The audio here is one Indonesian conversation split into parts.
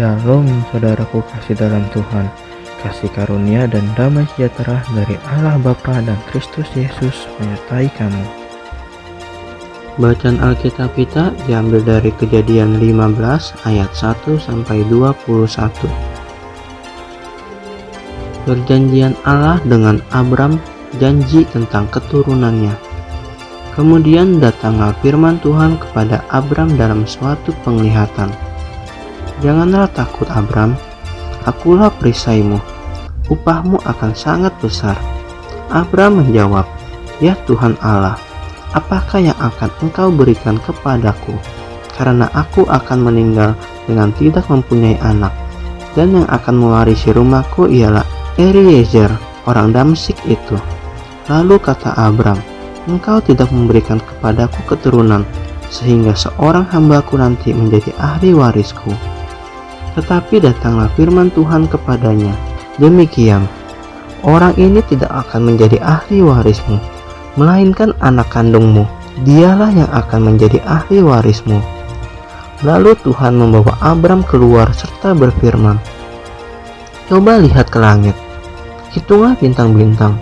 Shalom saudaraku kasih dalam Tuhan, kasih karunia dan damai sejahtera dari Allah Bapa dan Kristus Yesus menyertai kamu. Bacaan Alkitab kita diambil dari Kejadian 15 ayat 1 sampai 21. Perjanjian Allah dengan Abram, janji tentang keturunannya. Kemudian datanglah firman Tuhan kepada Abram dalam suatu penglihatan. Janganlah takut Abram, akulah perisaimu, upahmu akan sangat besar. Abram menjawab, ya Tuhan Allah, apakah yang akan engkau berikan kepadaku? Karena aku akan meninggal dengan tidak mempunyai anak, dan yang akan mewarisi rumahku ialah Eliezer, orang Damsyik itu. Lalu kata Abram, engkau tidak memberikan kepadaku keturunan, sehingga seorang hambaku nanti menjadi ahli warisku. Tetapi datanglah firman Tuhan kepadanya, demikian, orang ini tidak akan menjadi ahli warismu, melainkan anak kandungmu, dialah yang akan menjadi ahli warismu. Lalu Tuhan membawa Abram keluar serta berfirman, coba lihat ke langit, hitunglah bintang-bintang,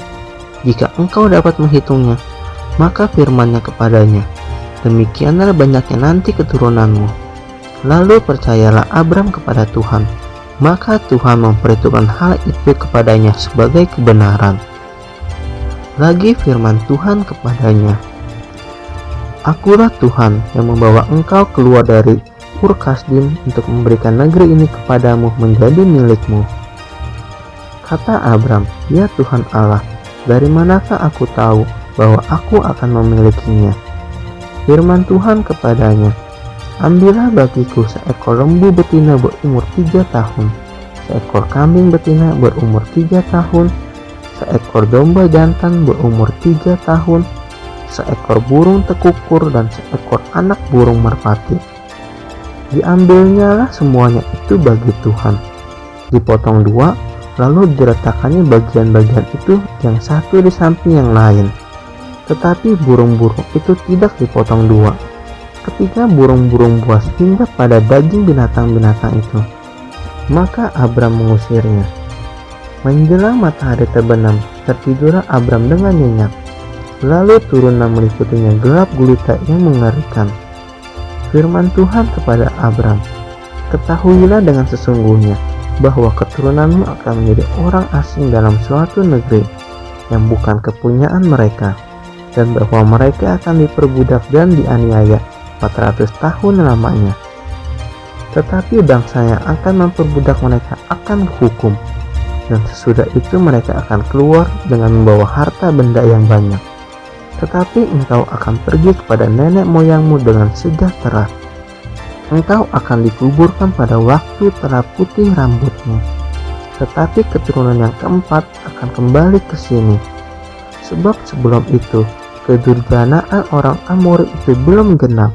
jika engkau dapat menghitungnya. Maka firman-Nya kepadanya, demikianlah banyaknya nanti keturunanmu. Lalu percayalah Abram kepada Tuhan, maka Tuhan memperhitungkan hal itu kepadanya sebagai kebenaran. Lagi firman Tuhan kepadanya, akulah Tuhan yang membawa engkau keluar dari Ur Kasdim untuk memberikan negeri ini kepadamu menjadi milikmu. Kata Abram, ya Tuhan Allah, dari manakah aku tahu bahwa aku akan memilikinya? Firman Tuhan kepadanya, ambillah bagiku seekor lembu betina berumur 3 tahun, seekor kambing betina berumur 3 tahun, seekor domba jantan berumur 3 tahun, seekor burung tekukur dan seekor anak burung merpati. Diambilnyalah semuanya itu bagi Tuhan, dipotong 2, lalu diletakkannya bagian-bagian itu yang satu di samping yang lain. Tetapi burung-burung itu tidak dipotong 2. Ketika burung-burung buas hinggap pada daging binatang-binatang itu, maka Abram mengusirnya. Menjelang matahari terbenam, tertidurlah Abram dengan nyenyak. Lalu turunlah meliputinya gelap gulita yang mengerikan. Firman Tuhan kepada Abram, ketahuilah dengan sesungguhnya bahwa keturunanmu akan menjadi orang asing dalam suatu negeri yang bukan kepunyaan mereka, dan bahwa mereka akan diperbudak dan dianiaya 400 tahun lamanya. Tetapi bangsa yang akan memperbudak mereka akan dihukum, dan sesudah itu mereka akan keluar dengan membawa harta benda yang banyak. Tetapi engkau akan pergi kepada nenek moyangmu dengan sejahtera. Engkau akan dikuburkan pada waktu telah putih rambutmu. Tetapi keturunan yang keempat akan kembali ke sini. Sebab sebelum itu kedurjanaan orang Amori itu belum genap.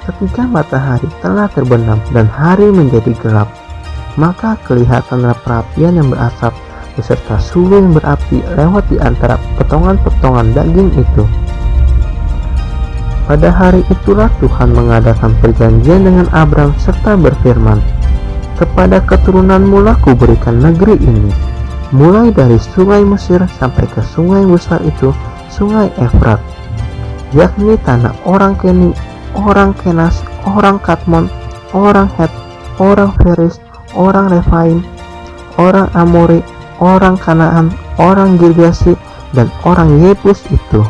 Ketika matahari telah terbenam dan hari menjadi gelap, maka kelihatanlah perapian yang berasap beserta sulu yang berapi lewat di antara potongan-potongan daging itu. Pada hari itulah Tuhan mengadakan perjanjian dengan Abram serta berfirman, kepada keturunanmu lah kuberikan negeri ini, mulai dari sungai Mesir sampai ke sungai besar itu, sungai Efrat, yakni tanah orang Keni, orang Kenas, orang Kadmon, orang Het, orang Feris, orang Refaim, orang Amori, orang Kanaan, orang Girgasi, dan orang Yebus itu.